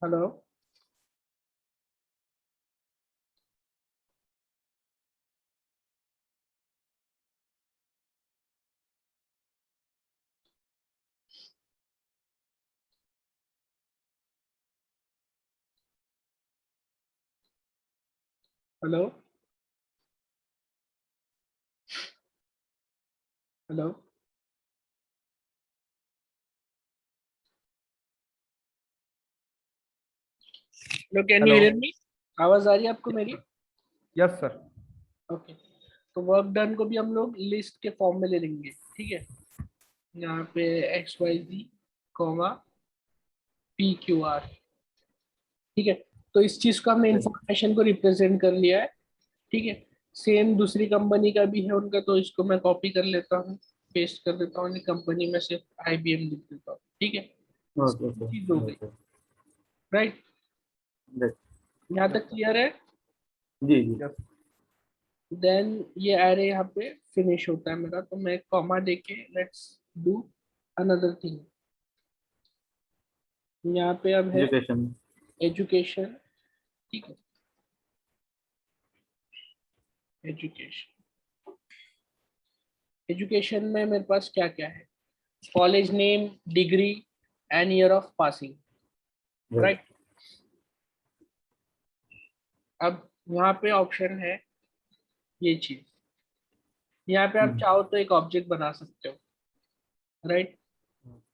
Hello. Hello. Hello. Hello, can you hello. Hear me? आवाज आ रही है आपको मेरी? Yes sir. ओके। तो वर्क डन को भी हम लोग लिस्ट के फॉर्म में ले लेंगे, ठीक है। यहाँ पे एक्स वाई जी कॉमा पी क्यू आर, ठीक है। तो इस चीज को हमने इंफॉर्मेशन को रिप्रेजेंट कर लिया है, ठीक है। सेम दूसरी कंपनी का भी है उनका, तो इसको मैं कॉपी कर लेता हूँ, पेस्ट कर देता हूँ, कंपनी में सिर्फ IBM लिख देता हूँ, ठीक है। Okay sir. चीज हो गई, ओके। राइट? यहाँ तक क्लियर है? जी जी। यस। देन ये एरे यहाँ पे फिनिश होता है मेरा, तो मैं कॉमा देके लेट्स डू अनदर थिंग। यहाँ पे अब है एजुकेशन। एजुकेशन, ठीक है। एजुकेशन, एजुकेशन में मेरे पास क्या क्या है? College name, degree and year of passing, right. Right. अब यहाँ पे ऑप्शन है ये चीज, यहाँ पे आप चाहो तो एक ऑब्जेक्ट बना सकते हो, राइट,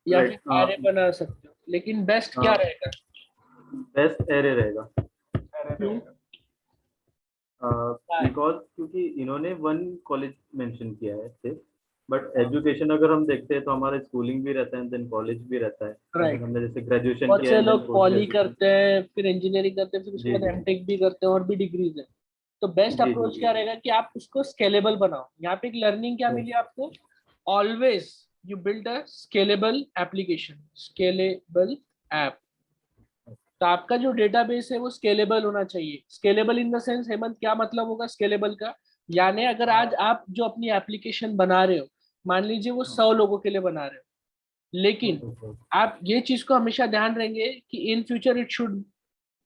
या राइट। फिर एरे बना सकते हो, लेकिन बेस्ट क्या रहेगा? बेस्ट एरे रहेगा। हम्म, क्या है? बिकॉज क्योंकि इन्होंने वन कॉलेज मेंशन किया है सिर्फ, बट एजुकेशन अगर हम देखते हैं तो हमारे स्कूलिंग भी रहता है, देन कॉलेज भी रहता है। अगर राइट। हमने जैसे ग्रेजुएशन बहुत किया से है, देन लोग पोस्ट पॉली ग्रेजुएशन। करते हैं, फिर इंजीनियरिंग करते हैं, फिर उसके जी बाद जी एमटेक भी करते हैं, और भी डिग्रीज है। तो बेस्ट जी जी अप्रोच जी। क्या रहेगा कि आप उसको स्केलेबल बनाओ। यहाँ पे एक लर्निंग क्या मिली आपको? Always you build a scalable application, scalable app. तो आपका जो डेटाबेस है वो स्केलेबल होना चाहिए। Scalable in the sense, Hemant, क्या मतलब होगा स्केलेबल का? यानी अगर आज आप जो अपनी एप्लीकेशन बना रहे हो, मान लीजिए वो 100 लोगों के लिए बना रहे हो, लेकिन आप ये चीज को हमेशा ध्यान रखेंगे कि इन फ्यूचर इट शुड,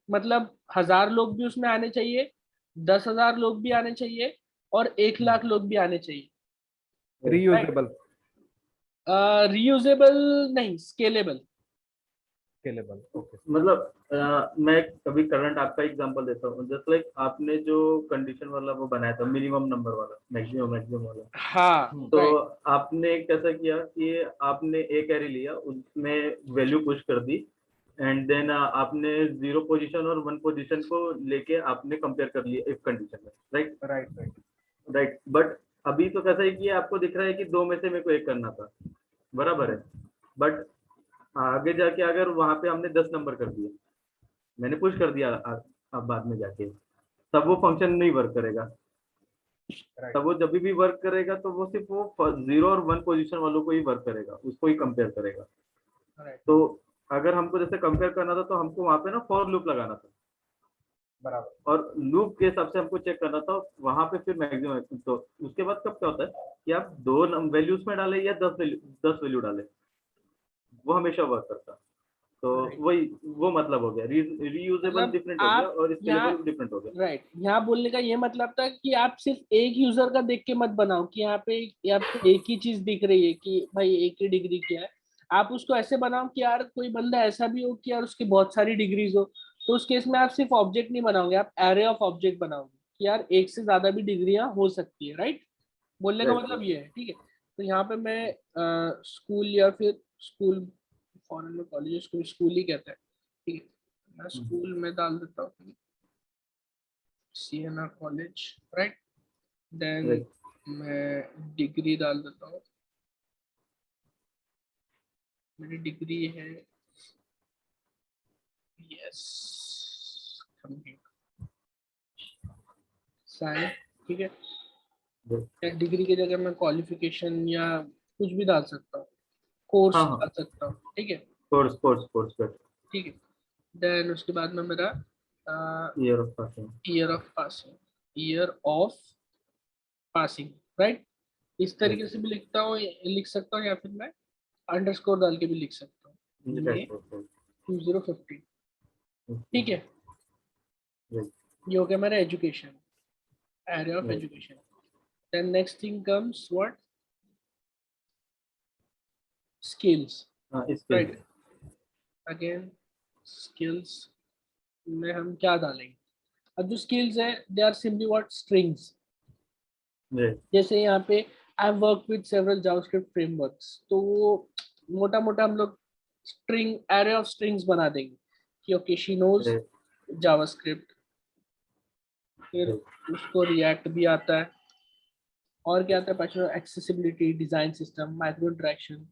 मतलब 1000 लोग भी उसमें आने चाहिए, 10,000 लोग भी आने चाहिए, और 1 लाख लोग भी आने चाहिए, राइट। रीयूजेबल। रीयूजेबल नहीं, स्केलेबल। स्केलेबल। ओके। मतलब मैं अभी करंट आपका एग्जांपल देता हूँ। जस्ट लाइक आपने जो कंडीशन वाला वो बनाया था, मिनिमम नंबर वाला, मैक्सिमम मैक्सिमम वाला। हाँ, तो राइट। आपने कैसा किया कि आपने एक एरे लिया, उसमें वैल्यू पुश कर दी, एंड देन आपने 0 पोजीशन और 1 पोजीशन को लेके आपने कंपेयर कर लिया इफ कंडीशन में, right. Right, right. Right, but अभी तो कैसा है कि आपको दिख रहा है कि दो में से मेरे को एक करना था, बराबर है। बट आगे जाके अगर वहां पे हमने 10 नंबर कर दिए, मैंने पुश कर दिया, अब बाद में जाके तब वो फंक्शन नहीं वर्क करेगा। तब वो जब भी वर्क करेगा तो वो सिर्फ वो 0 और 1 पोजीशन वालों को ही वर्क करेगा, उसको ही कंपेयर करेगा। राइट, तो अगर हमको जैसे कंपेयर करना था तो हमको वहां पे ना फॉर लूप लगाना था, बराबर। और लूप के हिसाब से हमको चेक करना था वहां पे फिर मैक्सिमम। तो उसके बाद कब क्या होता है कि आप दो वैल्यूज में डाले या 10 वैल्यू डाले, वो हमेशा वर्क करता है। तो राइट, वही वो मतलब हो गया, रीयूजेबल मतलब डिफरेंट हो गया आप और यहाँ, स्केलेबल डिफरेंट हो गया। राइट, यहाँ बोलने का ये मतलब था कि आप सिर्फ एक यूजर का देख के मत बनाओ कि यहाँ पे आपको एक ही चीज दिख रही है कि भाई एक ही डिग्री क्या है। आप उसको ऐसे बनाओ कि यार कोई बंदा ऐसा भी हो कि यार उसकी बहुत सारी डिग्रीज हो। तो उस केस में आप सिर्फ ऑब्जेक्ट नहीं बनाओगे, आप एरे ऑफ ऑब्जेक्ट बनाओगे कि यार एक से ज्यादा भी डिग्रियां हो सकती है, राइट। बोलने का राइट मतलब राइट। ये है, ठीक है। तो यहाँ पे मैं स्कूल या फिर स्कूल, फॉरेन में कॉलेज को स्कूल ही कहते हैं, ठीक है। मैं स्कूल में डाल देता हूँ Siena college, right. Then right. मैं डिग्री डाल देता हूँ, मेरी डिग्री है यस कंप्यूटर साइंस, ठीक है। या डिग्री की जगह मैं क्वालिफिकेशन या कुछ भी डाल सकता हूँ, कोर्स हाँ डाल हाँ। सकता हूँ, ठीक है। कोर्स कोर्स कोर्स पर। ठीक है। देन उसके बाद में मेरा year of passing. Year of passing, year of passing, right. इस तरीके से भी लिखता हूँ, लिख सकता हूँ, या फिर मैं अंडरस्कोर डाल के भी लिख सकता हूँ। मे राइट। 2015, ठीक है, Right. ये हो गया मेरा education, area of Right. Education. Then next thing comes what, skills, हाँ, इसके राइट। अगेन स्किल्स में हम क्या डालेंगे? अब जो स्किल्स है they are simply what, strings. Right. जैसे यहाँ पे I work with several JavaScript frameworks, तो मोटा मोटा हम लोग स्ट्रिंग, एरे ऑफ स्ट्रिंग्स बना देंगे कि okay she knows Right. JavaScript, फिर Right. उसको रिएक्ट भी आता है, और क्या आता है passion, accessibility, design system, micro interaction,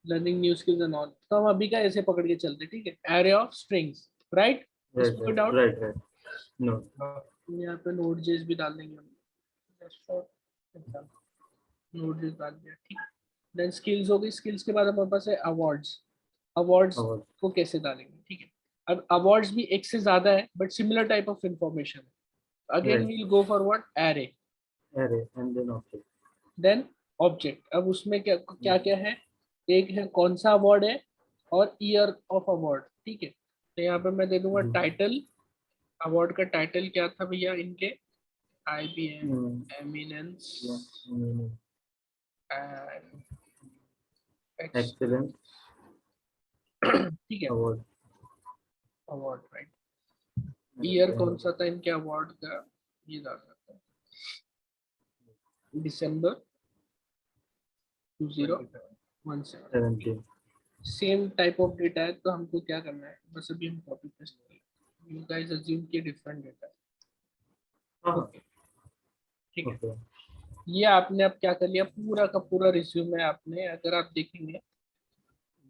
learning new skills and all. तो हम अभी का ऐसे पकड़ के चलते, ठीक है, array of strings, right. Right. इसमें कोई Right. Doubt? Right. Right. No. यहाँ पे नोड जेस भी डाल देंगे हम, नोड जेस डाल दिया, ठीक है। देन स्किल्स हो गई, स्किल्स के बाद हमारे पास है अवार्ड्स। Awards Award. को कैसे डालेंगे, ठीक है। अब अवार्ड्स भी एक से ज्यादा है but similar type of information है। Again Right. We'll go for what, array. Array and then object. Then object, अब उसमें क्या क्या क्या है, एक है कौन सा अवार्ड है, और ईयर ऑफ अवार्ड, ठीक है। तो यहाँ पे मैं दे दूंगा टाइटल, अवार्ड का टाइटल क्या था भैया इनके, IBM Mm. Eminence Yeah. Mm. And x, Excellence ठीक है, award. Award, right. Year And कौन सा था इनके अवार्ड का, ये डाल सकते हैं, दिसंबर 2017। 17. सेम टाइप ऑफ डेटा है, तो हमको क्या करना है, बस अभी हम कॉपी पेस्ट करेंगे, यू गाइस अज्यूम कि डिफरेंट डेटा है, हाँ. ओके, ठीक है। Okay. ये आपने अब क्या कर लिया, पूरा का पूरा रिज्यूमे आपने, अगर आप देखेंगे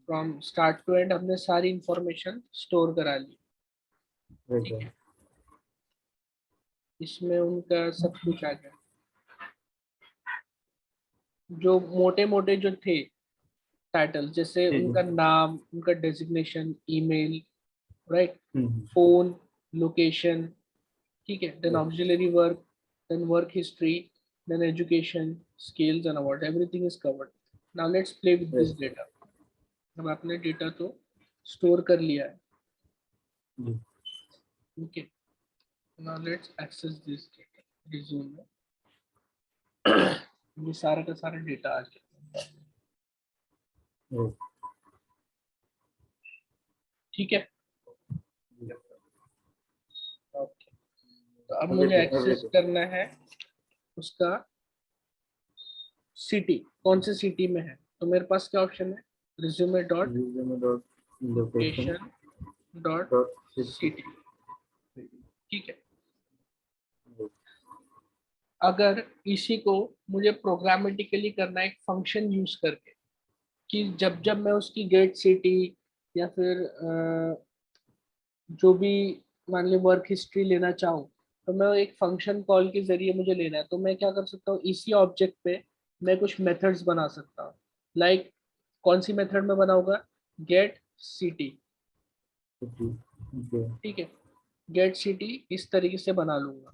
फ्रॉम स्टार्ट टू एंड हमने सारी इंफॉर्मेशन स्टोर करा ली, Right. ठीक Right. है। इसमें उनका सब कुछ आ गया, जो मोटे मोटे जो थे टाइटल, जैसे जी जी. उनका नाम, उनका designation, email, right, hmm. Phone, location, ठीक है। Then Right. Auxiliary work, then work history, then education, skills and award, everything is covered. Now let's play with Right. This data. अब आपने डेटा तो स्टोर कर लिया है, जी. Okay. Now let's access this data, resume में ये सारा का सारा डेटा आ गया, Right. ठीक है, ओके। तो अब मुझे Everything. Access Everything. करना है उसका सिटी, कौन से सिटी में है, तो मेरे पास क्या ऑप्शन है, resume dot Resume dot location location dot dot city. City, ठीक है। Right. अगर इसी को मुझे प्रोग्रामेटिकली करना है एक फंक्शन यूज करके, कि जब जब मैं उसकी गेट सिटी या फिर जो भी मान ली वर्क हिस्ट्री लेना चाहूँ, तो मैं एक फंक्शन कॉल के जरिए मुझे लेना है, तो मैं क्या कर सकता हूँ, इसी ऑब्जेक्ट पे मैं कुछ मेथड्स बना सकता हूँ। लाइक कौन सी मेथड में बनाऊंगा, गेट सिटी, City. Okay. ठीक है। गेट सिटी इस तरीके से बना लूंगा,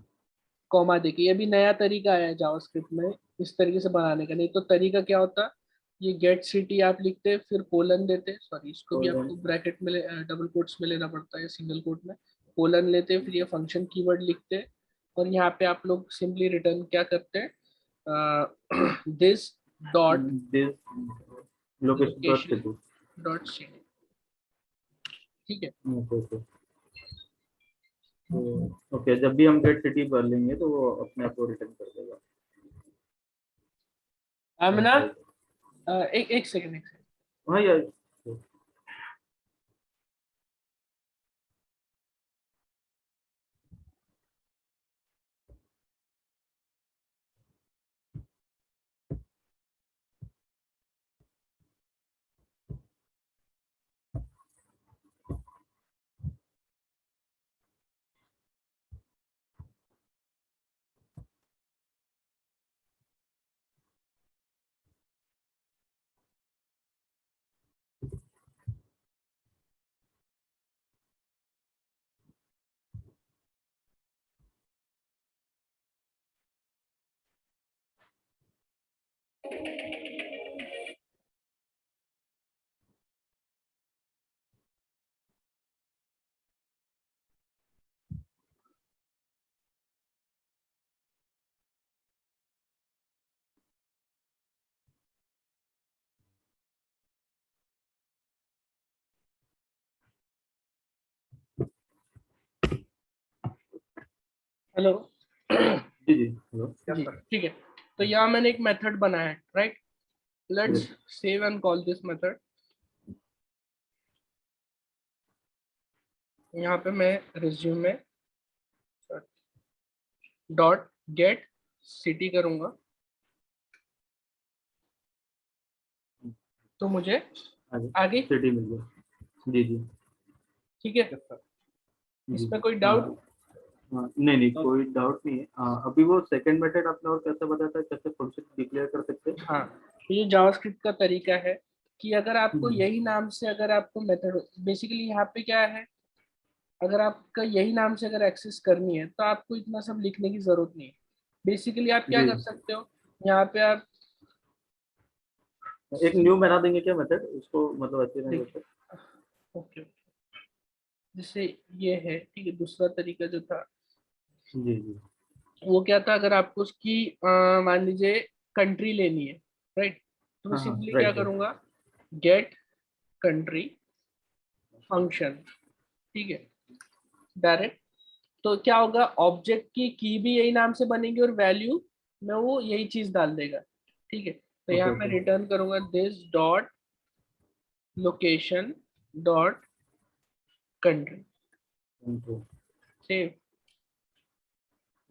कॉमा देखिए, ये भी नया तरीका आया है जावास्क्रिप्ट में इस तरीके से बनाने का, नहीं तो तरीका क्या होता, ये गेट सिटी आप लिखते फिर कोलन देते, सॉरी इसको भी Colon. आपको ब्रैकेट में डबल कोट्स में लेना पड़ता है, सिंगल कोट में कोलन लेते, फिर ये फंक्शन कीवर्ड लिखते, और यहाँ पे आप लोग सिंपली रिटर्न क्या करते हैं, this dot This location dot location city. Dot city, ठीक है। Okay. Okay. ओके, जब भी हम गेट सिटी भर लेंगे तो वो अपने आप को रिटर्न कर देगा. आमना, Right. एक सेकंड, एक सेकंड। हाँ यार. हेलो। जी जी हेलो। जी ठीक है। तो यहाँ मैंने एक मेथड बनाया है, right. Let's save and call this method. यहाँ पे मैं रिज्यूमे डॉट गेट सिटी करूंगा, तो मुझे आगे। सिटी मिल गया। जी जी ठीक है, जी। इसमें कोई हाँ डाउट? नहीं नहीं कोई डाउट नहीं है। अभी वो सेकंड मेथड आपने और कैसे बताया था, कैसे फंक्शन डिक्लेयर कर सकते हैं? हाँ, तो ये जावास्क्रिप्ट का तरीका है कि अगर आपको हम्म, यही नाम से, अगर आपको मेथड बेसिकली यहाँ पे क्या है, अगर आपका यही नाम से अगर एक्सेस करनी है तो आपको इतना सब लिखने की जरूरत नहीं है। बेसिकली आप क्या जी कर सकते हो, यहाँ पे आप एक न्यू बना देंगे क्या मेथड उसको, मतलब अच्छे नहीं देखिए, होता? ओके, जैसे ये है, ठीक है। दूसरा तरीका जो था जी जी वो क्या था, अगर आपको उसकी मान लीजिए कंट्री लेनी है, राइट, तो मैं हाँ हाँ सिंपली क्या राइट राइट। करूंगा, गेट कंट्री फंक्शन, ठीक है, डायरेक्ट। तो क्या होगा, ऑब्जेक्ट की भी यही नाम से बनेगी और वैल्यू में वो यही चीज डाल देगा, ठीक है। तो ओके यहाँ मैं ओके रिटर्न करूंगा this dot location dot country, okay save.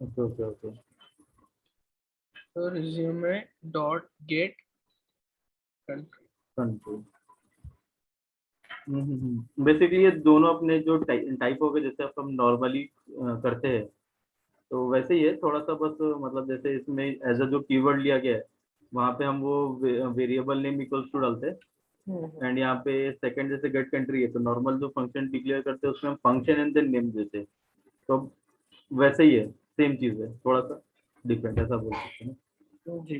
Okay okay okay. तो resume dot get country. Control. Basically ये दोनों अपने जो टाइप हो गए, जैसे अब हम नॉर्मली करते हैं, तो वैसे ही है थोड़ा सा बस। मतलब जैसे इसमें एज अ जो कीवर्ड लिया गया है, वहाँ पे हम वो वेरिएबल नेम इक्वल्स टू डालते हैं। एंड यहाँ पे सेकंड जैसे गेट कंट्री है, तो नॉर्मल जो फंक्शन डिक्लेयर करते हैं उसमें हम फंक्शन एंड देन नेम देते हैं। तो वैसे ही है, सेम चीज है, थोड़ा सा डिफरेंट ऐसा बोल सकते हैं। जी,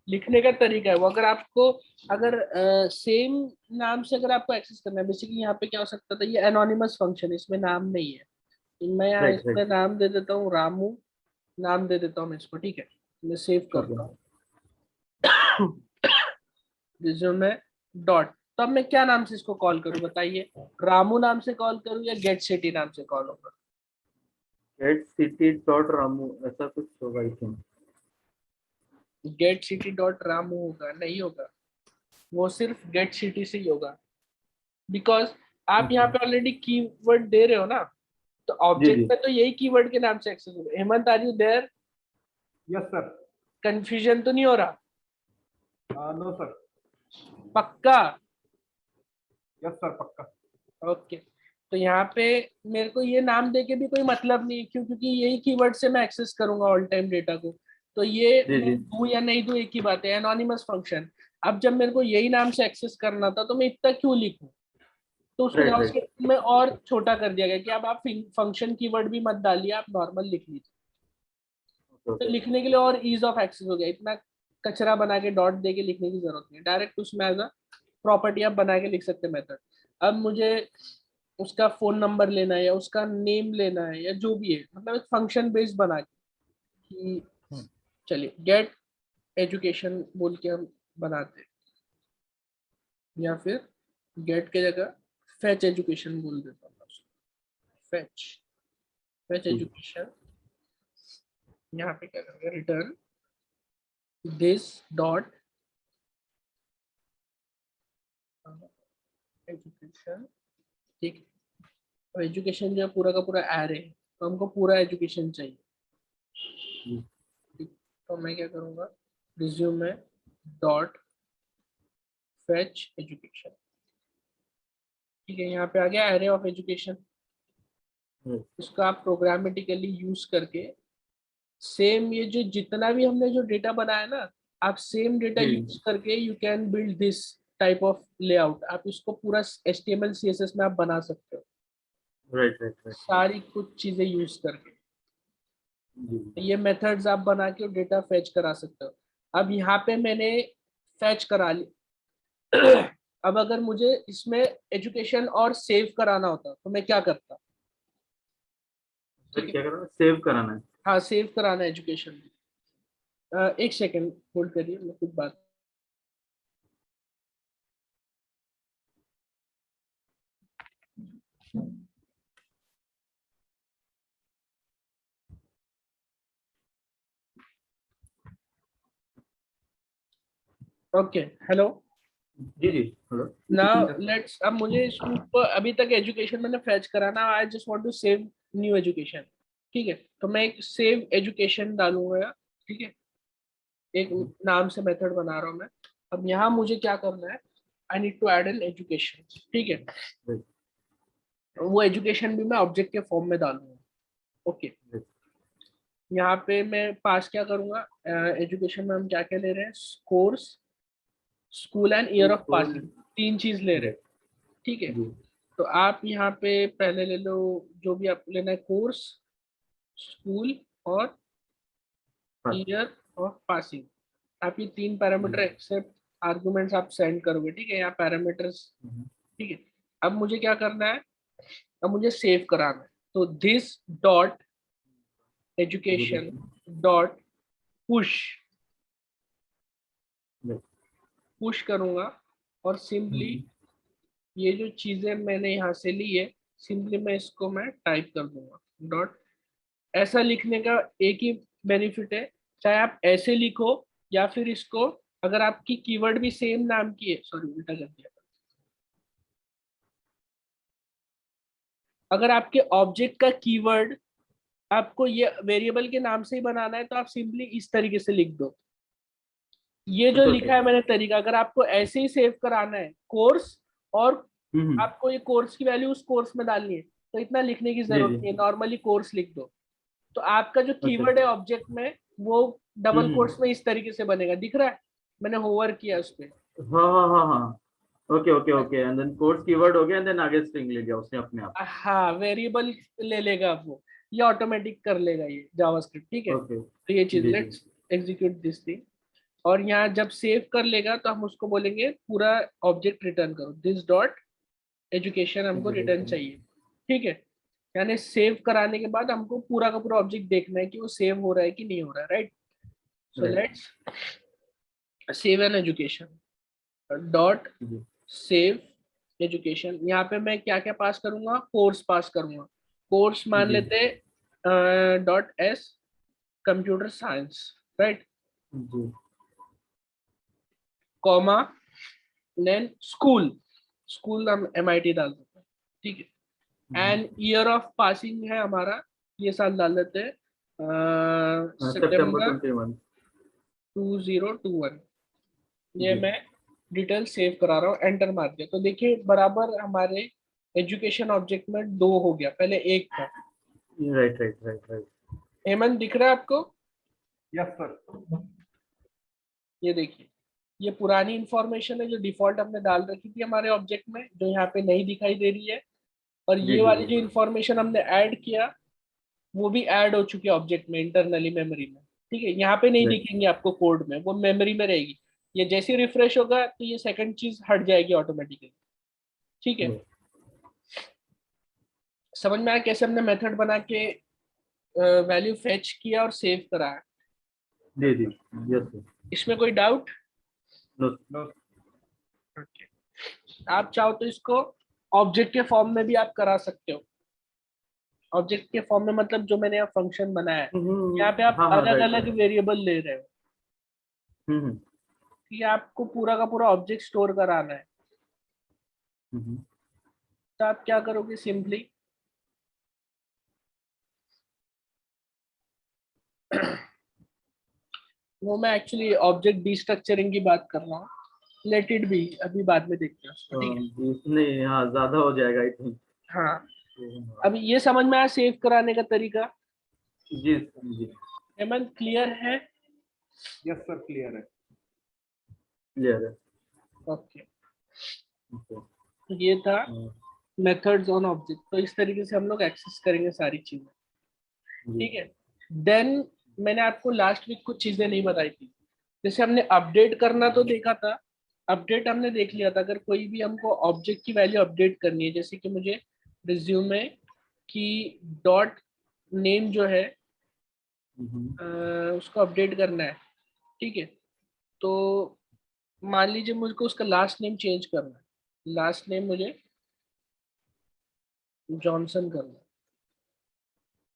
लिखने का तरीका है वो। अगर आपको, अगर सेम नाम से अगर आपको एक्सेस करना है, बेसिकली यहाँ पे क्या हो सकता था, ये एनोनिमस फंक्शन है, इसमें नाम नहीं है। मैं यहाँ राइट इसमें राइट। नाम दे देता हूँ रामू, नाम दे देता हूँ मैं इसको, ठीक है। मैं सेव ओके करता हूँ रिज्यूमे डॉट। तो अब मैं क्या नाम से इसको कॉल करूँ बताइए, रामू नाम से कॉल करूँ या गेट सिटी नाम से कॉल होगा? गेट सिटी डॉट रामू ऐसा कुछ होगा I think. Get city dot Ramu होगा? नहीं होगा, वो सिर्फ गेट सिटी से ही होगा। बिकॉज आप यहाँ ओके पे ऑलरेडी कीवर्ड दे रहे हो ना, तो जी ऑब्जेक्ट जी। में तो यही कीवर्ड के नाम से एक्सेस होगा। Hemant, are you there? Yes sir. Confusion तो नहीं हो रहा? No sir. पक्का? यस सर पक्का। ओके। तो यहाँ पे मेरे को ये नाम दे के भी कोई मतलब नहीं है, क्यों? क्योंकि यही कीवर्ड से मैं एक्सेस करूंगा ऑल टाइम डेटा को। तो ये जी मैं जी दूं या नहीं दूं एक ही बात है, एनोनिमस फंक्शन। अब जब मेरे को यही नाम से एक्सेस करना था तो मैं इतना क्यों लिखूं? तो उसको राइट राइट। जावास्क्रिप्ट में और छोटा कर दिया गया कि अब आप फंक्शन कीवर्ड भी मत डालिए, आप नॉर्मल लिख लीजिए। ओके तो ओके लिखने के लिए और ईज ऑफ एक्सेस हो गया, इतना कचरा बना के डॉट दे के लिखने की जरूरत नहीं है। डायरेक्ट उसमें एज अ प्रॉपर्टी आप बना के लिख सकते हैं मेथड। अब मुझे उसका फोन नंबर लेना है या उसका नेम लेना है या जो भी है, मतलब एक फंक्शन बेस्ड बना के कि चलिए गेट एजुकेशन बोल के हम बनाते हैं, या फिर गेट के जगह फेच एजुकेशन बोल देता हूँ। फेच फेच जी एजुकेशन। यहाँ पे क्या करेंगे, रिटर्न दिस डॉट एजुकेशन, ठीक है। और एजुकेशन जो है पूरा का पूरा एरे है, तो हमको पूरा एजुकेशन चाहिए, जी ठीक। तो मैं क्या करूँगा, रिज्यूमे डॉट फेच एजुकेशन, ठीक है। यहाँ पे आ गया एरे ऑफ एजुकेशन। right, इसको आप प्रोग्रामेटिकली यूज करके सेम ये जो जितना भी हमने जो डेटा बनाया ना, आप सेम डेटा यूज जी करके you can build this type of layout. आप इसको पूरा HTML CSS में आप बना सकते हो, राइट राइट राइट राइट। सारी कुछ चीजें यूज करके। जी ये मेथड्स आप बना के डेटा फेच करा सकते हो। अब यहाँ पे मैंने फेच करा ली अब अगर मुझे इसमें एजुकेशन और सेव कराना होता तो मैं क्या करता? फिर ठीक है, क्या करना है, सेव कराना है? हाँ सेव कराना एजुकेशन। एक सेकेंड होल्ड करिए, मैं कुछ बात ओके हेलो जी जी हेलो। नाउ लेट्स, अब मुझे इसके ऊपर अभी तक एजुकेशन मैंने फेच करा ना, I just want to save new education. ठीक है, तो मैं एक सेव एजुकेशन डालूंगा, ठीक है, एक नाम से मेथड बना रहा हूँ मैं। अब यहाँ मुझे क्या करना है, I need to add an education. ठीक है, वो एजुकेशन भी मैं ऑब्जेक्ट के फॉर्म में डालूंगा। ओके, यहाँ पे मैं पास क्या करूंगा, एजुकेशन में हम क्या क्या ले रहे हैं, course, school and year of passing, तीन चीज ले रहे हैं। ठीक है, जी तो आप यहाँ पे पहले ले लो जो भी आपको लेना है, कोर्स, स्कूल और हाँ ईयर ऑफ पासिंग। आप ये तीन पैरामीटर जी एक्सेप्ट आर्गुमेंट्स आप सेंड करोगे। ठीक है, यहाँ पैरामीटर्स। ठीक है, अब मुझे क्या करना है, अब मुझे सेव कराना है। तो this dot education dot push, push करूंगा और सिंपली ये जो चीजें मैंने यहाँ से ली है, सिंपली मैं इसको मैं टाइप कर दूंगा डॉट। ऐसा लिखने का एक ही बेनिफिट है, चाहे आप ऐसे लिखो या फिर इसको, अगर आपकी कीवर्ड भी सेम नाम की है, सॉरी उल्टा कर दिया, अगर आपके ऑब्जेक्ट का कीवर्ड आपको ये वेरिएबल के नाम से ही बनाना है तो आप सिंपली इस तरीके से लिख दो। ये जो अच्छा लिखा अच्छा है मैंने तरीका, अगर आपको ऐसे ही सेव कराना है कोर्स, और हम्म। आपको ये कोर्स की वैल्यू उस कोर्स में डालनी है, तो इतना लिखने की जी जरूरत जी नहीं है, नॉर्मली कोर्स लिख दो। तो आपका जो अच्छा कीवर्ड है ऑब्जेक्ट में, वो डबल हम्म। कोट्स में इस तरीके से बनेगा, दिख रहा है, मैंने होवर किया उस पर। हाँ हाँ हाँ हाँ okay okay okay and then course keyword हो गया एंड देन आगे स्ट्रिंग ले गया उसने अपने आप। हाँ, वेरिएबल ले लेगा वो, ये ऑटोमेटिक कर लेगा ये जावास्क्रिप्ट। ठीक है, ओके तो ये चीज जी जी लेट्स एग्जीक्यूट दिस थिंग। और यहाँ जब सेव कर लेगा तो हम उसको बोलेंगे पूरा ऑब्जेक्ट रिटर्न करो, दिस डॉट एजुकेशन हमको रिटर्न एजुकेशन चाहिए। ठीक है, यानी सेव कराने के बाद हमको पूरा का पूरा ऑब्जेक्ट देखना है कि वो सेव हो रहा है कि नहीं हो रहा है, right. So right let's save an education dot G save education. यहाँ पे मैं क्या क्या पास करूंगा, कोर्स पास करूंगा, कोर्स मान जी लेते dot S computer science, right, जी कॉमा देन स्कूल, स्कूल हम MIT डाल देते हैं। ठीक है, एंड ईयर ऑफ पासिंग है हमारा, ये साल डाल देते हैं सितंबर सितंबर 21 2021। ये जी मैं डिटेल सेव करा रहा हूँ, एंटर मार दिया, तो देखिए बराबर हमारे एजुकेशन ऑब्जेक्ट में दो हो गया, पहले एक था। Right right right right Hemant दिख रहा है आपको, यस सर। ये देखिए, ये पुरानी इंफॉर्मेशन है जो डिफॉल्ट हमने डाल रखी थी हमारे ऑब्जेक्ट में, जो यहाँ पे नहीं दिखाई दे रही है। और जी ये जी वाली जी जो इंफॉर्मेशन हमने ऐड किया, वो भी ऐड हो चुकी है ऑब्जेक्ट में इंटरनली मेमोरी में। ठीक है, यहाँ पे नहीं राइट दिखेंगे आपको कोड में, वो मेमोरी में रहेगी। ये जैसे रिफ्रेश होगा तो ये सेकंड चीज हट जाएगी ऑटोमेटिकली। ठीक है, समझ में आया कैसे हमने मेथड बना के वैल्यू फेच किया और सेव करा है। जी जी यस सर इसमें कोई डाउट? No no Okay. आप चाहो तो इसको ऑब्जेक्ट के फॉर्म में भी आप करा सकते हो। ऑब्जेक्ट के फॉर्म में मतलब जो मैंने यहाँ फंक्शन बनाया है, यहाँ पे आप हाँ हाँ अलग राइट अलग राइट वेरिएबल ले रहे हो कि आपको पूरा का पूरा ऑब्जेक्ट स्टोर कराना है। तो आप क्या करोगे, सिंपली वो मैं एक्चुअली ऑब्जेक्ट डिस्ट्रक्चरिंग की बात कर रहा हूँ, लेट इट बी, अभी बाद में देखते हैं उसको। ठीक है, नहीं हाँ ज्यादा हो जाएगा आई थिंक। हाँ, अब ये समझ में आया सेव कराने का तरीका। जी जी हेमंत क्लियर है? यस सर क्लियर है। क्लियर है ओके, ओके ये था मेथड्स ऑन ऑब्जेक्ट। तो इस तरीके से हम लोग एक्सेस करेंगे सारी चीजें। जी ठीक है, देन मैंने आपको लास्ट वीक कुछ चीजें नहीं बताई थी, जैसे हमने अपडेट करना तो देखा था, अपडेट हमने देख लिया था। अगर कोई भी हमको ऑब्जेक्ट की वैल्यू अपडेट करनी है, जैसे कि मुझे रिज्यूमे की डॉट नेम जो है उसको अपडेट करना है। ठीक है, तो मान लीजिए मुझको उसका लास्ट नेम चेंज करना है, लास्ट नेम मुझे जॉनसन करना है।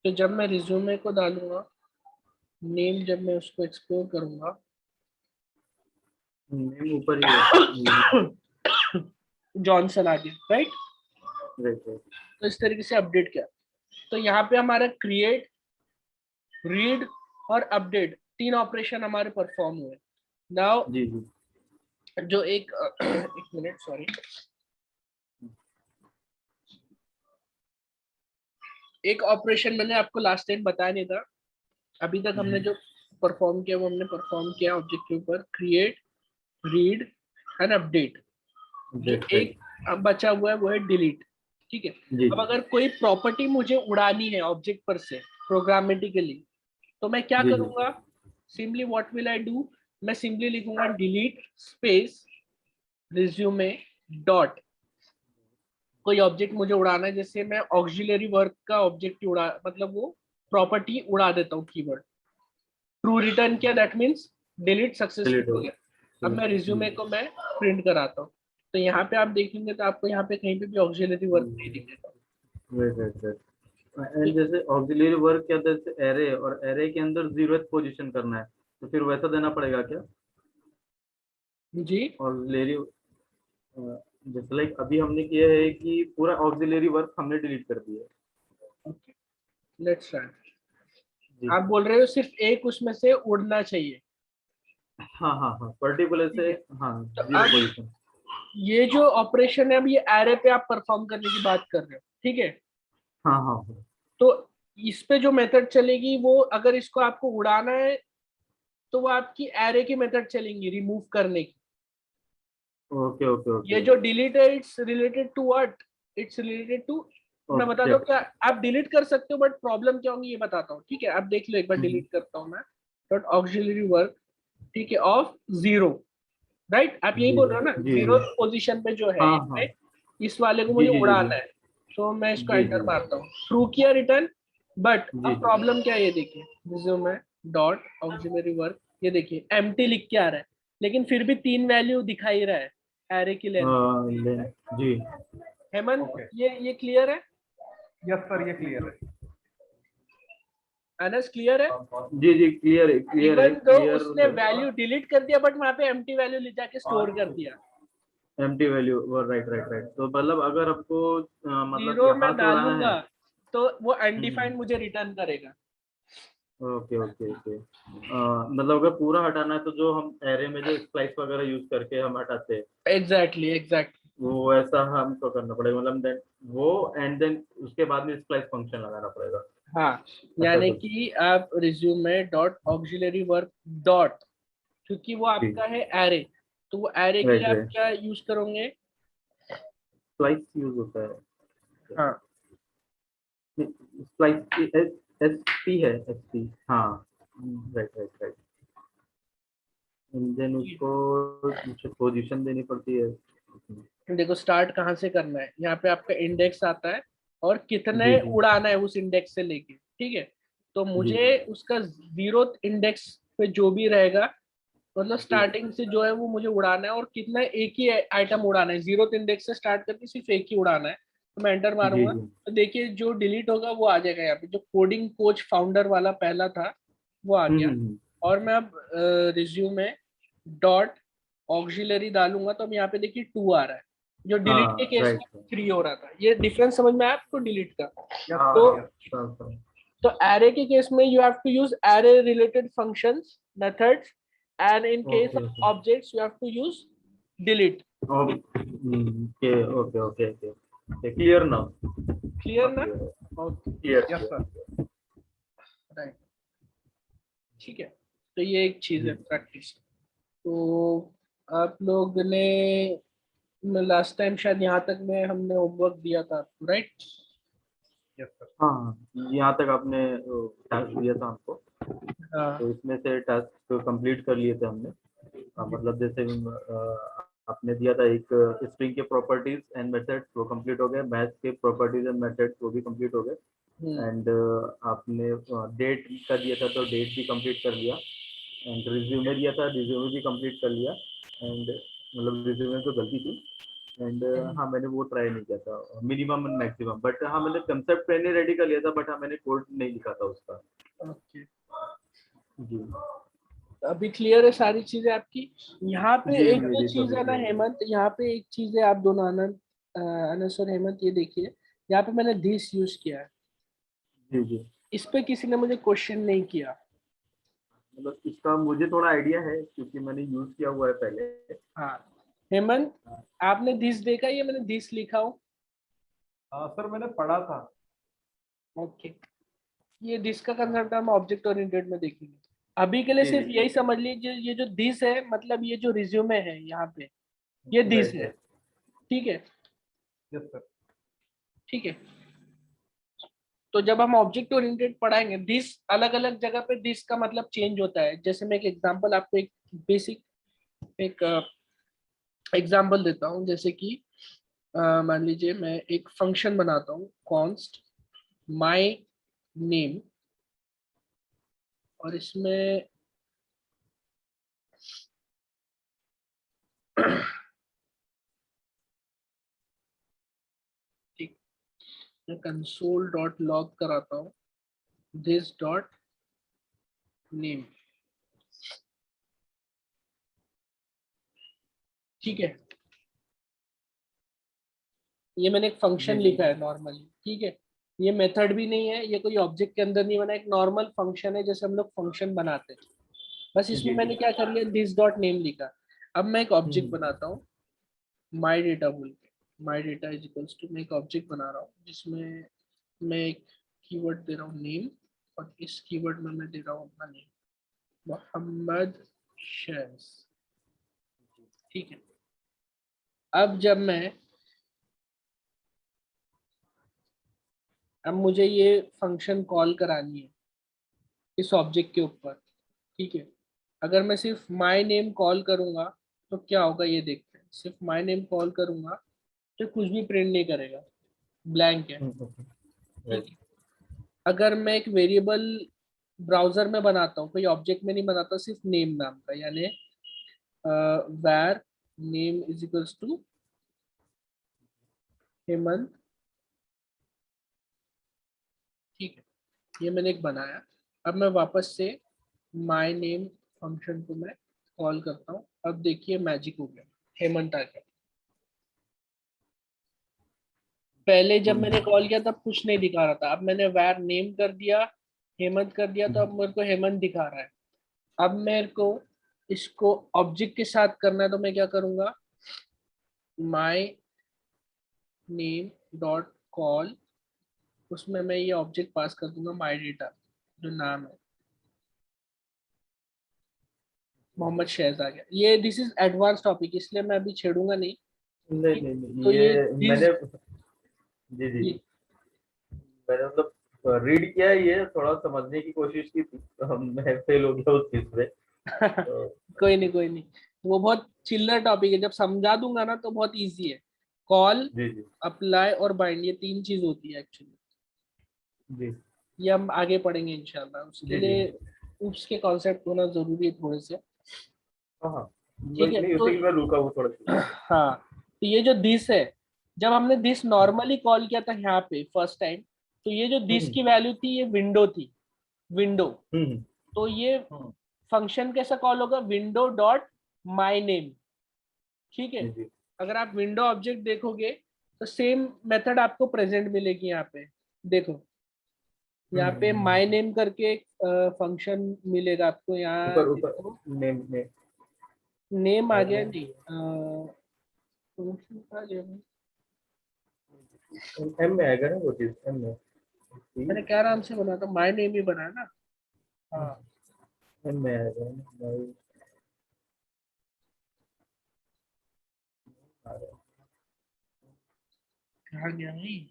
तो जब मैं रिज्यूमे को डालूंगा नेम, जब मैं उसको एक्सप्लोर करूंगा नेम ऊपर ही है। जॉनसन आ गया, राइट। Right right. तो इस तरीके से अपडेट किया। तो यहाँ पे हमारा क्रिएट, रीड और अपडेट 3 ऑपरेशन हमारे परफॉर्म हुए। नाउ जी जी। जो एक एक मिनट, सॉरी, एक ऑपरेशन मैंने आपको लास्ट टाइम बताया नहीं था। अभी तक हमने जो परफॉर्म किया वो हमने परफॉर्म किया ऑब्जेक्ट के ऊपर, क्रिएट, रीड एंड अपडेट। जो एक अब बचा हुआ है वो है डिलीट, ठीक है। जी अब अगर कोई प्रॉपर्टी मुझे उड़ानी है ऑब्जेक्ट पर से प्रोग्रामेटिकली, तो मैं क्या जी जी। करूंगा? Simply what will I do, मैं सिंपली लिखूंगा डिलीट स्पेस रिज्यूमे डॉट, कोई ऑब्जेक्ट मुझे उड़ाना है, जैसे मैं ऑक्सिलरी वर्क का ऑब्जेक्ट उड़ा, मतलब वो प्रॉपर्टी उड़ा देता हूँ कीवर्ड, ट्रू रिटर्न किया, that means delete successful delete हो हो गया। अब मैं रिज्यूमे को मैं प्रिंट कराता हूँ, तो यहाँ पे आप देखेंगे तो आपको यहाँ पे कहीं पे भी ऑक्सिलरी वर्क नहीं दिखेगा। Right right right. एंड जैसे ऑक्सिलरी वर्क क्या, जैसे एरे, और एरे के अंदर 0th पोजीशन करना है, तो फिर वैसा देना पड़ेगा क्या जी, ऑक्सिलरी? जैसे लाइक अभी हमने किया है कि पूरा ऑक्सिलरी वर्क हमने डिलीट कर दिया है। Okay, let's try. जी आप बोल रहे हो सिर्फ एक उसमें से उड़ना चाहिए, हाँ हाँ हाँ, पर्टिकुलर ठीक से। है। हाँ, तो 0 अब पोजीशन। ये जो ऑपरेशन है, अब ये एरे पे आप परफॉर्म करने की बात कर रहे हो, ठीक है। हाँ हाँ हाँ। तो इस पे जो मेथड चलेगी वो, अगर इसको आपको उड़ाना है तो वो आपकी एरे की मेथड चलेंगी रिमूव करने की। ओके ओके ये ओके। जो डिलीट है, it's related to what, it's related to, मैं बता दो ऑब्जेक्ट। क्या आप डिलीट कर सकते हो, बट प्रॉब्लम क्या होगी ये बताता हूँ, ठीक है। आप देख लो, एक बार डिलीट करता हूँ मैं, डॉट ऑक्सिलरी वर्क, ठीक है, ऑफ 0, राइट। आप यही जी बोल रहे हो ना, जी 0 जी। पोजीशन पे जो है हाँ हाँ। इसमें, इस वाले को जी मुझे जी जी जी उड़ाना है। तो मैं इसको जी एंटर जी मारता हूँ, ट्रू किया रिटर्न, बट जी अब जी। प्रॉब्लम क्या है ये देखिए, रिज्यूमे डॉट ऑक्सिलरी वर्क, ये देखिए एम्प्टी लिख के आ रहा है, लेकिन फिर भी 3 वैल्यू दिखाई रहा है एरे की लेंथ। जी। हेमंत, ओके, ये क्लियर है? यस सर, ये क्लियर है। अनस, क्लियर है? जी जी, क्लियर है, क्लियर है, इवन दो क्लियर उसने है। वैल्यू डिलीट कर दिया, बट वहां पे एम्प्टी वैल्यू ले जाके स्टोर कर दिया। Empty value, right right right. तो मतलब अगर आपको मतलब 0 यहाँ में से उड़ाना है। डालूंगा तो वो अनडिफाइंड मुझे रिटर्न करेगा। Okay okay okay. मतलब अगर पूरा हटाना है तो जो हम एरे में जो स्प्लाइस वगैरह यूज करके हम हटाते हैं, एग्जैक्टली एग्जैक्टली। वो ऐसा हमको करना पड़ेगा, मतलब देन वो, एंड देन उसके बाद में स्प्लाइस फंक्शन लगाना पड़ेगा। हाँ, ऐसा यानी कुछ। कि आप resume dot auxiliary work dot, क्योंकि वो जी। आपका है एरे, तो वो एरे के लिए राइट आप राइट। क्या यूज करोगे? स्प्लाइस यूज होता है। हाँ, स्प्लाइस एस पी है, एस पी, हाँ। Right right right. देन उसको पोजीशन देनी पड़ती है। देखो स्टार्ट कहाँ से करना है, यहाँ पे आपका इंडेक्स आता है और कितने जी जी उड़ाना है उस इंडेक्स से लेके, ठीक है। तो जी मुझे उसका 0th इंडेक्स पे जो भी रहेगा, मतलब जी स्टार्टिंग से जो है वो मुझे उड़ाना है, और कितना, एक ही आइटम उड़ाना है, 0th इंडेक्स से स्टार्ट करके सिर्फ एक ही उड़ाना है। तो मैं एंटर जी मारूंगा जी। तो देखिए जो डिलीट होगा वो आ जाएगा यहाँ पे, जो कोडिंग कोच फाउंडर वाला पहला था वो आ गया। हम्म। और मैं अब रिज्यूमे डॉट ऑक्सिलरी डालूंगा तो अब यहाँ पे देखिए 2 आ रहा है, जो डिलीट के हाँ केस राइट। में 3 हो रहा था। ये डिफरेंस समझ में आया आपको डिलीट का? यस तो सर, यस। तो एरे के केस में you have to use array related functions, methods, and in case okay of okay objects you have to use delete. Okay okay okay okay, clear now. Clear ना? Clear okay, yes clear. Sir. Right, ठीक है। तो ये एक चीज है जी। Practice. तो आप लोग ने लास्ट टाइम शायद यहाँ तक में हमने होमवर्क दिया था आपको, राइट? Yes sir. हाँ, यहाँ तक आपने टास्क दिया था हमको, हाँ, तो इसमें से टास्क कंप्लीट कर लिए थे हमने। जी मतलब जैसे आपने दिया था एक स्ट्रिंग के प्रॉपर्टीज एंड मेथड्स, वो कंप्लीट हो गए। मैथ के प्रॉपर्टीज एंड मेथड्स वो भी कंप्लीट हो गए। एंड आपने डेट का दिया था, तो डेट भी कंप्लीट कर लिया। एंड रिज्यूमे दिया था, रिज्यूमे भी कंप्लीट कर लिया। एंड मतलब रिज्यूमे तो गलती थी। एंड हाँ, मैंने वो ट्राई नहीं किया था मिनिमम एंड मैक्सिमम, बट हाँ मैंने कंसेप्ट मैंने रेडी कर लिया था, बट हाँ मैंने कोड नहीं लिखा था उसका। ओके। जी। अभी क्लियर है सारी चीजें आपकी? यहाँ पे जी एक जी जो जी, चीज सभी है ना clear है। हेमंत, यहाँ पे एक चीज है, आप दोनों आनंद अनस और हेमंत ये देखिए, यहाँ पे मैंने दिस यूज किया है, जी जी, इस पे किसी ने मुझे क्वेश्चन नहीं किया। मतलब इसका मुझे थोड़ा आइडिया है क्योंकि मैंने यूज किया हुआ है पहले। हाँ हेमंत, आपने दिस देखा, ये मैंने दिस लिखा हूँ। हाँ सर, मैंने पढ़ा था। ओके, ये दिस का कंसेप्ट हम ऑब्जेक्ट ओरिएंटेड में देखेंगे। अभी के लिए जी सिर्फ जी, यही समझ लीजिए, ये जो दिस है मतलब ये जो रिज्यूमे है यहाँ पे, ये दिस राइट है। राइट। ठीक है, यस सर। ठीक है। तो जब हम ऑब्जेक्ट ओरिएंटेड पढ़ाएंगे, दिस अलग अलग जगह पे दिस का मतलब चेंज होता है। जैसे मैं एक एग्जांपल आपको, एक बेसिक एक एग्जांपल देता हूँ। जैसे कि मान लीजिए मैं एक फंक्शन बनाता हूँ, कॉन्स्ट माय नेम, और इसमें ठीक, मैं कंसोल डॉट लॉग कराता हूँ दिस डॉट नेम। ठीक है, ये मैंने एक जी फंक्शन जी, लिखा है नॉर्मली। ठीक है, ये मेथड भी नहीं है, ये कोई ऑब्जेक्ट के अंदर नहीं बना, एक नॉर्मल फंक्शन है जैसे हम लोग फंक्शन बनाते हैं। बस इसमें जी जी। मैंने क्या कर लिया, दिस डॉट नेम लिखा। अब मैं एक ऑब्जेक्ट हम्म, बनाता हूँ, माई डेटा बोल के। My data is equals to, मैं एक ऑब्जेक्ट बना रहा हूँ जिसमें मैं एक कीवर्ड दे रहा हूँ नेम, और इस कीवर्ड में मैं दे रहा हूँ अपना नेम, मोहम्मद शैज। ठीक है, अब मुझे ये फंक्शन कॉल करानी है इस ऑब्जेक्ट के ऊपर। ठीक है, अगर मैं सिर्फ माय नेम कॉल करूंगा तो क्या होगा ये देखते हैं। सिर्फ माय नेम कॉल करूंगा तो कुछ भी प्रिंट नहीं करेगा, ब्लैंक है। ठीक राइट। है, अगर मैं एक वेरिएबल ब्राउजर में बनाता हूँ, कोई ऑब्जेक्ट में नहीं बनाता, सिर्फ नेम नाम का, यानी var name is equals to Hemant. ठीक है, ये मैंने एक बनाया। अब मैं वापस से माय नेम फंक्शन को मैं कॉल करता हूँ। अब देखिए मैजिक हो गया, हेमंत आ गया। पहले जब मैंने कॉल किया तब कुछ नहीं दिखा रहा था, अब मैंने वैर नेम कर दिया, हेमंत कर दिया, तो अब मेरे को हेमंत दिखा रहा है। अब मेरे को इसको ऑब्जेक्ट के साथ करना है, तो मैं क्या करूंगा, माय नेम डॉट कॉल, उसमें मैं ये ऑब्जेक्ट पास कर दूंगा माय डेटा, जो नाम है मोहम्मद शहज आ गया। ये दिस इज एडवांस टॉपिक, इसलिए मैं अभी छेड़ूंगा नहीं। नहीं ठीक? नहीं नहीं, तो ये ये दिस, मैंने, जी जी, मैंने मतलब रीड किया है, ये थोड़ा समझने की कोशिश की थी, मैं फेल हो गया उस चीज पे। तो कोई नहीं कोई नहीं, वो बहुत चिल्लर टॉपिक है, जब समझा दूंगा ना तो बहुत इजी है। कॉल, जी जी अप्लाई और बाइंड, ये तीन चीज होती है एक्चुअली। जी ये हम आगे पढ़ेंगे इंशाल्लाह, उसके जी जी, लिए उसके कॉन्सेप्ट होना जरूरी है थोड़े से। हाँ हाँ, ठीक है, नहीं तो उसी के लिए रुका हूँ थोड़ा सा। हाँ, तो ये जो दिस है, जब हमने दिस नॉर्मली कॉल किया था यहाँ पे फर्स्ट टाइम, तो ये जो दिस हम्म की वैल्यू थी, ये विंडो थी, विंडो। हम्म तो ये हम्म, फंक्शन कैसा कॉल होगा, विंडो डॉट माई नेम। ठीक है, जी जी, अगर आप विंडो ऑब्जेक्ट देखोगे तो सेम मेथड आपको प्रेजेंट मिलेगी यहाँ पे। देखो, यहाँ पे माई हम्म, नेम करके एक फंक्शन मिलेगा आपको, यहाँ ऊपर ऊपर देखो नेम में, नेम आ माय गया नेम, नहीं, function आ गया नहीं। एम में आएगा ना वो चीज, एम में, मैंने क्या नाम से बना था, माई नेम ही बना है ना। हाँ, एम में आएगा ना, कहाँ गया नहीं।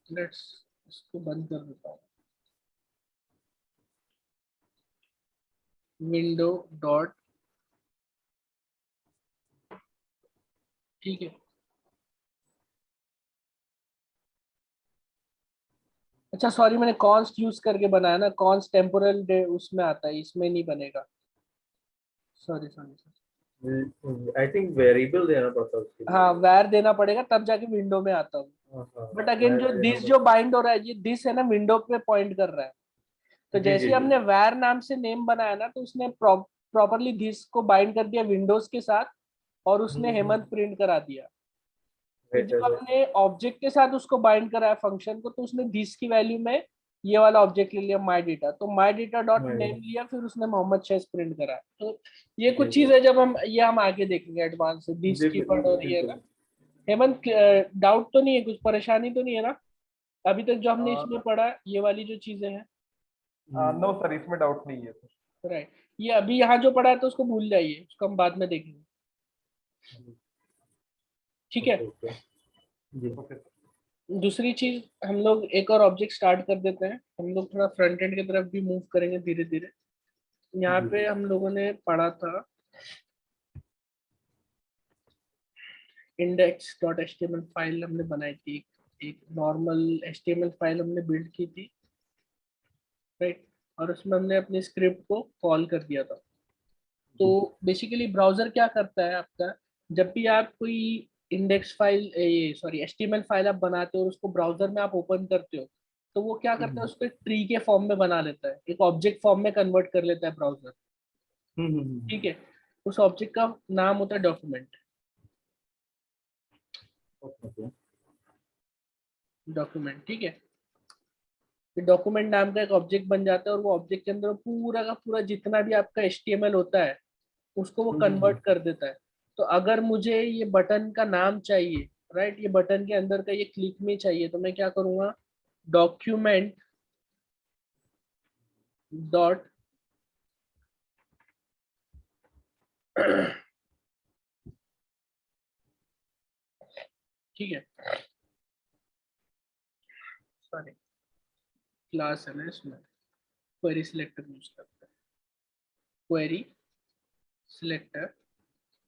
लेट्स इसको बंद कर देता हूँ, विंडो डॉट। ठीक है, अच्छा सॉरी, मैंने कॉन्स्ट यूज करके बनाया ना, कॉन्स्ट टेम्पोरल डे उसमें आता है, इसमें नहीं बनेगा। Sorry sorry sorry. I think variable देना पड़ता है उसके लिए। हाँ, वैर देना पड़ेगा तब जाके विंडो में आता हूँ। बट अगेन जो दिस जो बाइंड हो रहा है, ये दिस है ना, विंडो पे पॉइंट कर रहा है। तो जी जैसे जी ही हमने वैर नाम से नेम बनाया ना, तो उसने प्रॉपरली दिस को बाइंड कर दिया विंडोज के साथ, और उसने हेमंत प्रिंट करा दिया। फिर जब हमने ऑब्जेक्ट के साथ उसको बाइंड कराया फंक्शन को, तो उसने दिस की वैल्यू में ये वाला ऑब्जेक्ट ले लिया माई डेटा, तो माई डेटा डॉट नेम लिया, फिर उसने मोहम्मद शैज प्रिंट करा। तो ये कुछ चीज है, जब हम आगे देखेंगे एडवांस से दिस की वर्ड और ये ना। हेमंत, डाउट तो नहीं है, कुछ परेशानी तो नहीं है ना अभी तक जो हमने इसमें पढ़ा, ये वाली जो चीजें हैं? नो सर, इसमें डाउट नहीं है सर। राइट, ये अभी यहाँ जो पढ़ा है तो उसको भूल जाइए, उसको हम बाद में देखेंगे, ठीक है। Okay sir. दूसरी चीज, हम लोग एक और ऑब्जेक्ट स्टार्ट कर देते हैं, हम लोग थोड़ा फ्रंट एंड की तरफ भी मूव करेंगे धीरे धीरे। यहाँ पे हम लोगों ने पढ़ा था इंडेक्स डॉट एचटीएमएल फाइल हमने बनाई थी, एक नॉर्मल एचटीएमएल फाइल हमने बिल्ड की थी, राइट, और उसमें हमने अपनी स्क्रिप्ट को कॉल कर दिया था। तो बेसिकली ब्राउजर क्या करता है आपका, जब भी आप कोई इंडेक्स फाइल, ये सॉरी एचटीएमएल फाइल आप बनाते हो और उसको ब्राउजर में आप ओपन करते हो, तो वो क्या करता है, उसको एक ट्री के फॉर्म में बना लेता है, एक ऑब्जेक्ट फॉर्म में कन्वर्ट कर लेता है ब्राउजर, ठीक है। उस ऑब्जेक्ट का नाम होता है डॉक्यूमेंट। डॉक्यूमेंट, ठीक है। डॉक्यूमेंट नाम का एक ऑब्जेक्ट बन जाता है, और वो ऑब्जेक्ट के अंदर पूरा का पूरा जितना भी आपका एचटीएमएल होता है उसको वो कन्वर्ट कर देता है। तो अगर मुझे ये बटन का नाम चाहिए, राइट, ये बटन के अंदर का ये क्लिक में चाहिए, तो मैं क्या करूंगा, डॉक्यूमेंट डॉट ठीक है, सॉरी, क्लास है ना इसमें, क्वेरी सिलेक्टर यूज करते हैं, क्वेरी सिलेक्टर।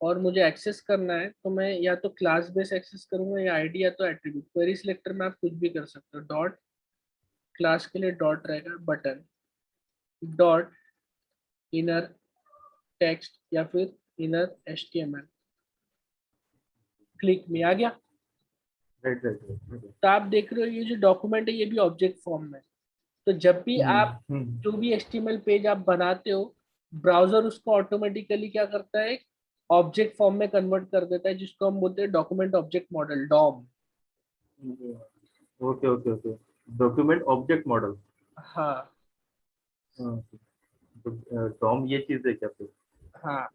और मुझे एक्सेस करना है, तो मैं या तो क्लास बेस एक्सेस करूंगा, या आईडी, या तो एट्रीब्यूट। क्वेरी सिलेक्टर में आप कुछ भी कर सकते हो, डॉट, क्लास के लिए डॉट रहेगा, बटन डॉट इनर टेक्स्ट, या फिर इनर एचटीएमएल, क्लिक में आ गया। तो आप देख रहे हो ये जो डॉक्यूमेंट है ये भी ऑब्जेक्ट फॉर्म में। तो जब भी आप जो भी एचटीएमएल पेज आप बनाते हो, ब्राउजर उसको ऑटोमेटिकली क्या करता है, ऑब्जेक्ट फॉर्म में कन्वर्ट कर देता है, जिसको हम बोलते हैं document object model, DOM. Okay okay okay, document object model. हाँ तो टॉम ये चीज है क्या फिर? हाँ,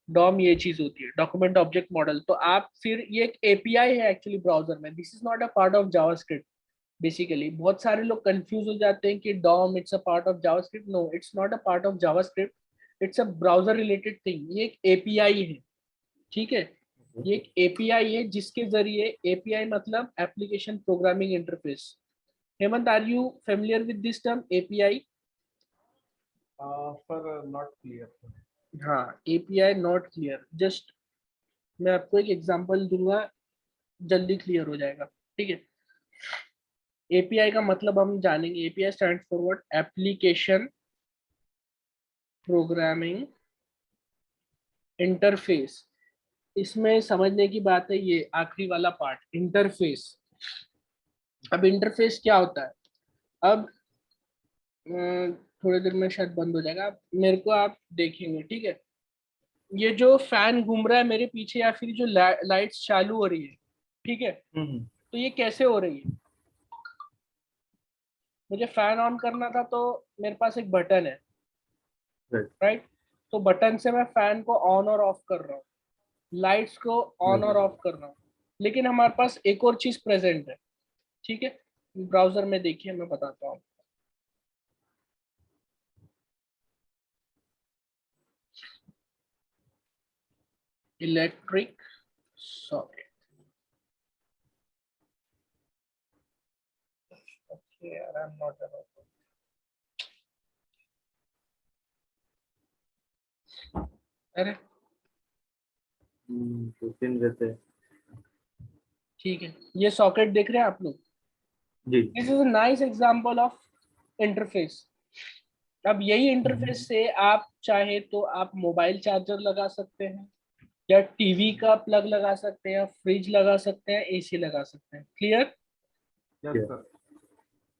डॉम ये चीज होती है, डॉक्यूमेंट ऑब्जेक्ट मॉडल। तो आप फिर ये एक एपीआई है एक्चुअली ब्राउजर में, this is not a part of JavaScript. Basically बहुत सारे लोग कंफ्यूज हो जाते हैं कि DOM it's a part of JavaScript. No, it's not a part of JavaScript, it's a browser related thing. ये एक एपीआई है, ठीक है। ये एक एपीआई है जिसके जरिए, एपीआई मतलब application programming interface. Hemant, are you familiar with this term API? Sir not clear. हाँ, एपीआई नॉट क्लियर, जस्ट मैं आपको एक एग्जांपल दूंगा, जल्दी क्लियर हो जाएगा, ठीक है। एपीआई का मतलब हम जानेंगे। API stand for what, application programming interface. इसमें समझने की बात है ये आखिरी वाला पार्ट, इंटरफेस। अब इंटरफेस क्या होता है, अब थोड़ी देर में शायद बंद हो जाएगा, मेरे को आप देखेंगे, ठीक है। ये जो फैन घूम रहा है मेरे पीछे, या फिर जो लाइट्स चालू हो रही है, ठीक है, तो ये कैसे हो रही है। मुझे फैन ऑन करना था, तो मेरे पास एक बटन है, राइट। तो बटन से मैं फैन को ऑन और ऑफ कर रहा हूँ, लाइट्स को ऑन और ऑफ कर रहा हूँ। लेकिन हमारे पास एक और चीज प्रेजेंट है, ठीक है। ब्राउजर में देखिए, मैं बताता हूँ। Electric socket, okay, I'm not about अरे तो तीन रहते हैं। ठीक है, ये सॉकेट देख रहे हैं आप लोग, जी this is a nice example of interface. अब यही इंटरफेस से आप चाहे तो आप मोबाइल चार्जर लगा सकते हैं, या टीवी का प्लग लगा सकते हैं, या फ्रिज लगा सकते हैं, एसी लगा सकते हैं। क्लियर? Yes sir.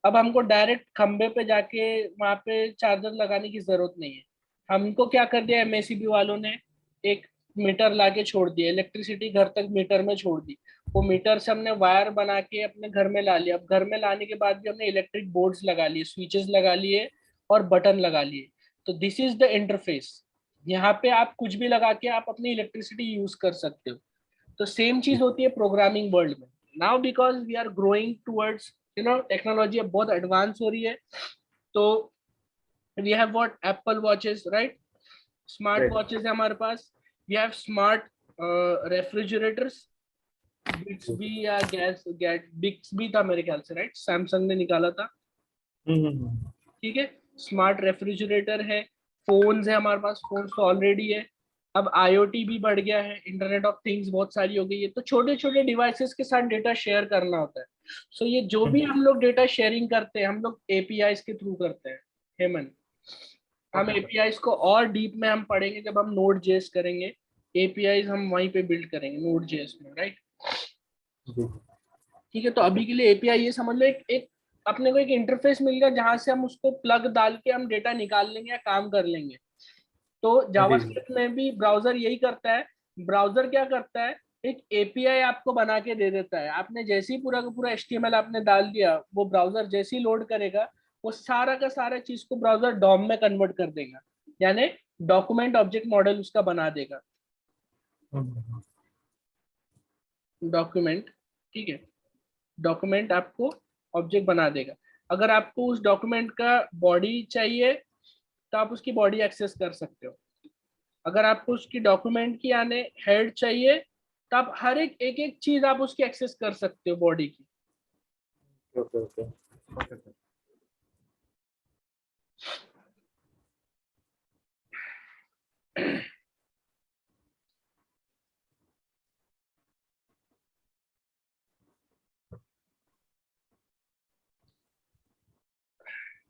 अब हमको डायरेक्ट खंबे पे जाके वहां पे चार्जर लगाने की जरूरत नहीं है। हमको क्या कर दिया एमएसीबी वालों ने, एक मीटर लाके छोड़ दिया, इलेक्ट्रिसिटी घर तक मीटर में छोड़ दी। वो मीटर से हमने वायर बना के अपने घर में ला लिया। अब घर में लाने के बाद भी हमने इलेक्ट्रिक बोर्ड्स लगा लिए, स्विचेस लगा लिए और बटन लगा लिए। तो दिस इज द इंटरफेस। यहाँ पे आप कुछ भी लगा के आप अपनी इलेक्ट्रिसिटी यूज कर सकते हो। तो सेम चीज होती है प्रोग्रामिंग वर्ल्ड में। Now because we are growing towards technology अब बहुत एडवांस हो रही है। तो we have what Apple watches, right? Smart watches है हमारे पास। We have smart refrigerators, Bixby या गैस गैट बिक्सबी था मेरे ख्याल से, राइट? सैमसंग ने निकाला था। ठीक है, स्मार्ट रेफ्रिजरेटर है। फोन्स है हमारे पास, फोन्स तो ऑलरेडी है। अब आईओटी भी बढ़ गया है, इंटरनेट ऑफ थिंग्स बहुत सारी हो गई है। तो छोटे छोटे डिवाइसेस के साथ डेटा शेयर करना होता है। सो ये जो भी हम लोग डेटा शेयरिंग करते हैं, हम लोग एपीआईज के थ्रू करते हैं। हेमंत, हम एपीआईज को और डीप में हम पढ़ेंगे जब हम नोड जेएस करेंगे। एपीआईज हम वहीं पे बिल्ड करेंगे नोड जेएस में, राइट? ठीक है, तो अभी के लिए एपीआई ये समझ लो एक अपने को एक इंटरफेस मिल गया जहां से हम उसको प्लग डाल के हम डेटा निकाल लेंगे या काम कर लेंगे। तो जावास्क्रिप्ट में भी ब्राउजर यही करता है। ब्राउजर क्या करता है, एक एपीआई आपको बना के दे देता है। आपने जैसे ही पूरा का पूरा एचटीएमएल आपने डाल दिया, वो ब्राउजर जैसे ही लोड करेगा, वो सारा का सारा चीज को ब्राउजर डॉम में कन्वर्ट कर देगा, यानी डॉक्यूमेंट ऑब्जेक्ट मॉडल उसका बना देगा। डॉक्यूमेंट, ठीक है, डॉक्यूमेंट आपको ऑब्जेक्ट बना देगा। अगर आपको उस डॉक्यूमेंट का बॉडी चाहिए तो आप उसकी बॉडी एक्सेस कर सकते हो। अगर आपको उसकी डॉक्यूमेंट की यानी हेड चाहिए तो आप हर एक एक चीज आप उसकी एक्सेस कर सकते हो बॉडी की। ओके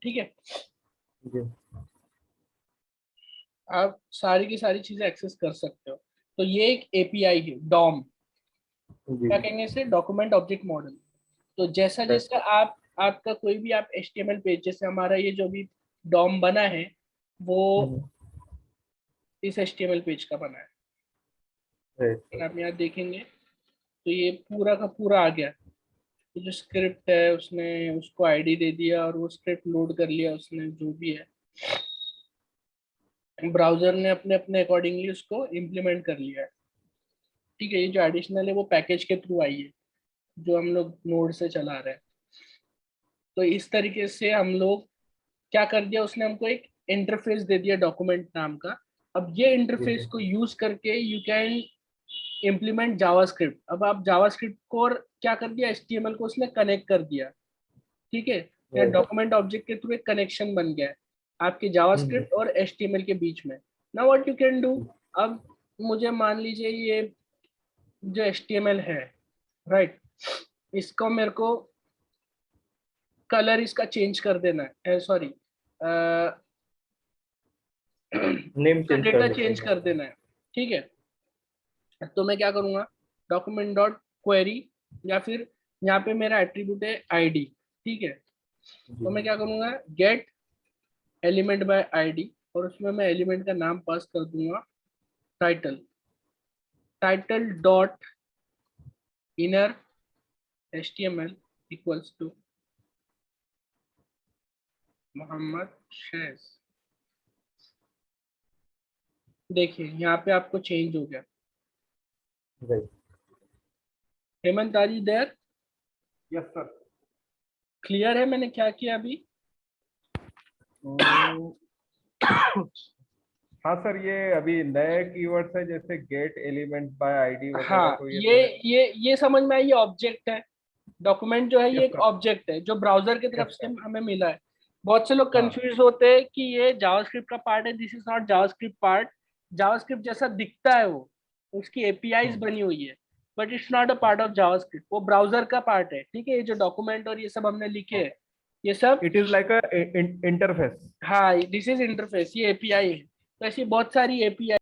ठीक है, आप सारी की सारी चीजें एक्सेस कर सकते हो। तो ये एक एपीआई है, डॉम। क्या कहेंगे इसे? Document object model. तो जैसा जैसा आपका कोई भी आप एचटीएमएल पेज, जैसे हमारा ये जो भी डॉम बना है वो इस एचटीएमएल पेज का बना है। आप यहाँ देखेंगे तो ये पूरा का पूरा आ गया। तो जो स्क्रिप्ट है उसने उसको आईडी दे दिया और वो स्क्रिप्ट लोड कर लिया उसने, जो भी है ब्राउजर ने अपने अपने अकॉर्डिंगली उसको इम्प्लीमेंट कर लिया है। ठीक है, ये जो एडिशनल है वो पैकेज के थ्रू आई है जो हम लोग नोड से चला रहे हैं। तो इस तरीके से हम लोग क्या कर दिया, उसने हमको एक इंटरफेस दे दिया डॉक्यूमेंट नाम का। अब ये इंटरफेस को यूज करके यू कैन इम्प्लीमेंट जावास्क्रिप्ट। अब आप जावास्क्रिप्ट को और क्या कर दिया, एचटीएमएल को उसने कनेक्ट कर दिया। ठीक है, या डॉक्यूमेंट ऑब्जेक्ट के थ्रू एक कनेक्शन बन गया है आपके जावास्क्रिप्ट और एचटीएमएल के बीच में। Now what you can do, अब मुझे मान लीजिए ये जो एचटीएमएल है, राइट, इसको मेरे को कलर इसका चेंज कर देना है, सॉरी नेम डेटा चेंज कर देना है। ठीक है, तो मैं क्या करूंगा, डॉक्यूमेंट डॉट क्वेरी, या फिर यहाँ पे मेरा एट्रीब्यूट है आईडी। ठीक है, तो मैं क्या करूंगा, गेट एलिमेंट बाय आईडी, और उसमें मैं एलिमेंट का नाम पास कर दूंगा title. Title dot inner HTML equals to Mohammad Shaiz. देखिए यहाँ पे आपको चेंज हो गया। Hemant, are you there? Yes sir. Clear है मैंने क्या किया अभी? हाँ सर, ये अभी नए कीवर्ड्स है जैसे गेट एलिमेंट बाय आईडी वगैरह, हाँ, तो ये समझ में आई, ये ऑब्जेक्ट है। डॉक्यूमेंट जो है ये Yes, एक sir. ऑब्जेक्ट है जो ब्राउजर की तरफ Yes, से sir. हमें मिला है। बहुत से लोग हाँ. कंफ्यूज होते हैं कि ये जावास्क्रिप्ट का पार्ट है। This is not JavaScript part. JavaScript जैसा दिखता है वो, उसकी एपीआईज बनी हुई है, but it's not a part of JavaScript. वो ब्राउजर का पार्ट है। ठीक है, ये जो डॉक्यूमेंट और ये सब हमने लिखे हैं ये सब, it is like a interface. हाँ, दिस इज इंटरफेस, ये एपीआई है। तो ऐसी बहुत सारी एपीआई